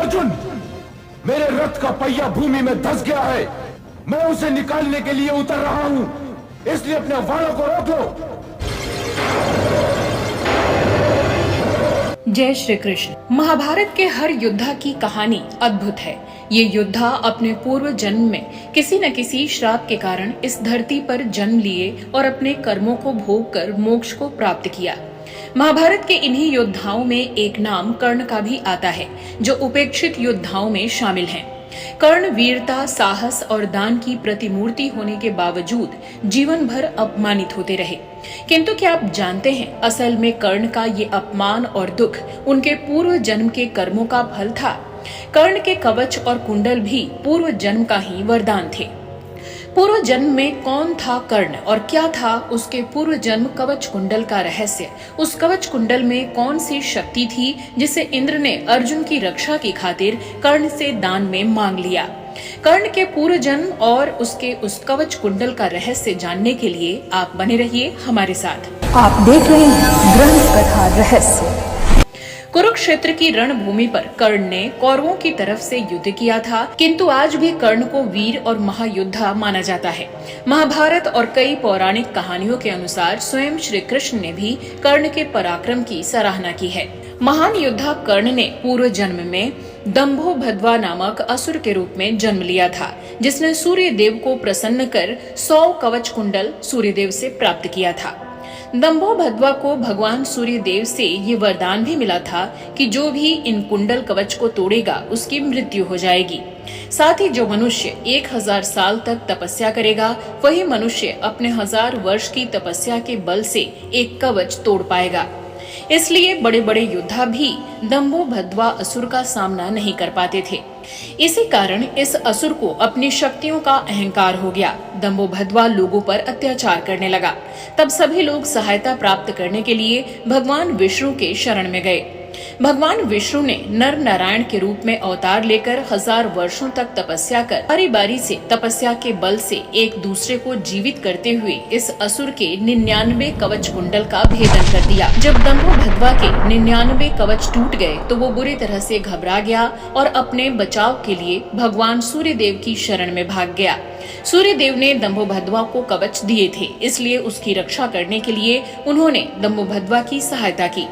अर्जुन, मेरे रथ का पहिया भूमि में धंस गया है। मैं उसे निकालने के लिए उतर रहा हूं, इसलिए अपने वाणों को रोक लो। जय श्री कृष्ण। महाभारत के हर योद्धा की कहानी अद्भुत है। ये योद्धा अपने पूर्व जन्म में किसी न किसी श्राप के कारण इस धरती पर जन्म लिए और अपने कर्मों को भोग कर मोक्ष को प्राप्त किया। महाभारत के इन्हीं योद्धाओं में एक नाम कर्ण का भी आता है, जो उपेक्षित योद्धाओं में शामिल हैं। कर्ण वीरता, साहस और दान की प्रतिमूर्ति होने के बावजूद जीवन भर अपमानित होते रहे। किंतु क्या आप जानते हैं, असल में कर्ण का ये अपमान और दुख उनके पूर्व जन्म के कर्मों का फल था। कर्ण के कवच और कुंडल भी पूर्व जन्म का ही वरदान थे। पूर्व जन्म में कौन था कर्ण और क्या था उसके पूर्व जन्म कवच कुंडल का रहस्य? उस कवच कुंडल में कौन सी शक्ति थी जिसे इंद्र ने अर्जुन की रक्षा की खातिर कर्ण से दान में मांग लिया? कर्ण के पूर्व जन्म और उसके उस कवच कुंडल का रहस्य जानने के लिए आप बने रहिए हमारे साथ। आप देख रहे हैं ग्रंथ कथा रहस्य। कुरुक्षेत्र की रणभूमि पर कर्ण ने कौरवों की तरफ से युद्ध किया था, किंतु आज भी कर्ण को वीर और महायोद्धा माना जाता है। महाभारत और कई पौराणिक कहानियों के अनुसार स्वयं श्री कृष्ण ने भी कर्ण के पराक्रम की सराहना की है। महान योद्धा कर्ण ने पूर्व जन्म में दंभोभद्वा नामक असुर के रूप में जन्म लिया था, जिसने सूर्य देव को प्रसन्न कर 100 कवच कुंडल सूर्य देव से प्राप्त किया था। दंभोभद्वा को भगवान सूर्य देव से ये वरदान भी मिला था कि जो भी इन कुंडल कवच को तोड़ेगा उसकी मृत्यु हो जाएगी। साथ ही जो मनुष्य 1000 साल तक तपस्या करेगा, वही मनुष्य अपने 1000 वर्ष की तपस्या के बल से एक कवच तोड़ पाएगा। इसलिए बड़े बड़े योद्धा भी दंभोभद्वा असुर का सामना नहीं कर पाते थे। इसी कारण इस असुर को अपनी शक्तियों का अहंकार हो गया। दंभोभद्वा लोगों पर अत्याचार करने लगा। तब सभी लोग सहायता प्राप्त करने के लिए भगवान विष्णु के शरण में गए। भगवान विष्णु ने नर नारायण के रूप में अवतार लेकर 1000 वर्षों तक तपस्या कर बारी बारी से तपस्या के बल से एक दूसरे को जीवित करते हुए इस असुर के 99 कवच कुंडल का भेदन कर दिया। जब दंभोभद्वा के 99 कवच टूट गए तो वो बुरी तरह से घबरा गया और अपने बचाव के लिए भगवान सूर्य देव की शरण में भाग गया। सूर्य देव ने दंभोभद्वा को कवच दिए थे, इसलिए उसकी रक्षा करने के लिए उन्होंने दंभोभद्वा की सहायता की।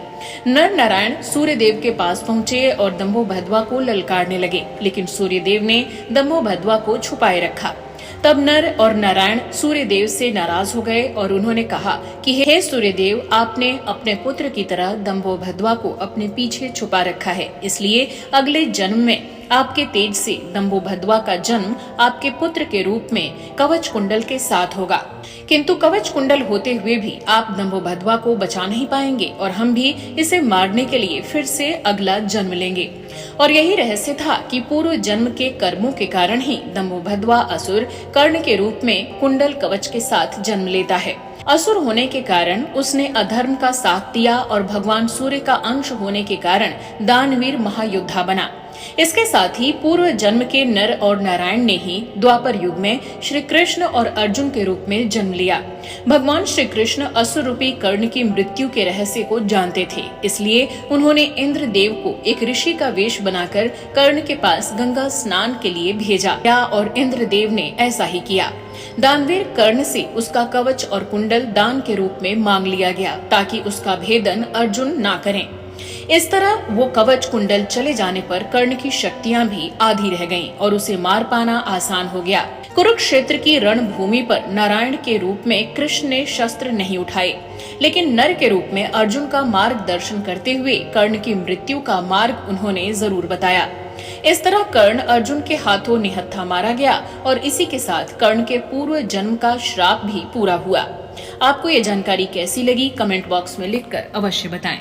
नर नारायण सूर्य देव के पास पहुंचे और दंभोभद्वा को ललकारने लगे, लेकिन सूर्य देव ने दंभोभद्वा को छुपाए रखा। तब नर और नारायण सूर्य देव से नाराज हो गए और उन्होंने कहा कि हे सूर्य देव, आपने अपने पुत्र की तरह दंभोभद्वा को अपने पीछे छुपा रखा है, इसलिए अगले जन्म में आपके तेज से दंभोभद्वा का जन्म आपके पुत्र के रूप में कवच कुंडल के साथ होगा। किंतु कवच कुंडल होते हुए भी आप दंभोभद्वा को बचा नहीं पाएंगे और हम भी इसे मारने के लिए फिर से अगला जन्म लेंगे। और यही रहस्य था कि पूर्व जन्म के कर्मों के कारण ही दंभोभद्वा असुर कर्ण के रूप में कुंडल कवच के साथ जन्म लेता है। असुर होने के कारण उसने अधर्म का साथ दिया और भगवान सूर्य का अंश होने के कारण दानवीर महायोद्धा बना। इसके साथ ही पूर्व जन्म के नर और नारायण ने ही द्वापर युग में श्री कृष्ण और अर्जुन के रूप में जन्म लिया। भगवान श्री कृष्ण असुर रूपी कर्ण की मृत्यु के रहस्य को जानते थे, इसलिए उन्होंने इंद्र देव को एक ऋषि का वेश बनाकर कर्ण के पास गंगा स्नान के लिए भेजा और इंद्र देव ने ऐसा ही किया। दानवीर कर्ण से उसका कवच और कुंडल दान के रूप में मांग लिया गया ताकि उसका भेदन अर्जुन ना करें। इस तरह वो कवच कुंडल चले जाने पर कर्ण की शक्तियां भी आधी रह गईं और उसे मार पाना आसान हो गया। कुरुक्षेत्र की रणभूमि पर नारायण के रूप में कृष्ण ने शस्त्र नहीं उठाए, लेकिन नर के रूप में अर्जुन का मार्गदर्शन करते हुए कर्ण की मृत्यु का मार्ग उन्होंने जरूर बताया। इस तरह कर्ण अर्जुन के हाथों निहत्था मारा गया और इसी के साथ कर्ण के पूर्व जन्म का श्राप भी पूरा हुआ। आपको ये जानकारी कैसी लगी, कमेंट बॉक्स में लिखकर अवश्य बताएं।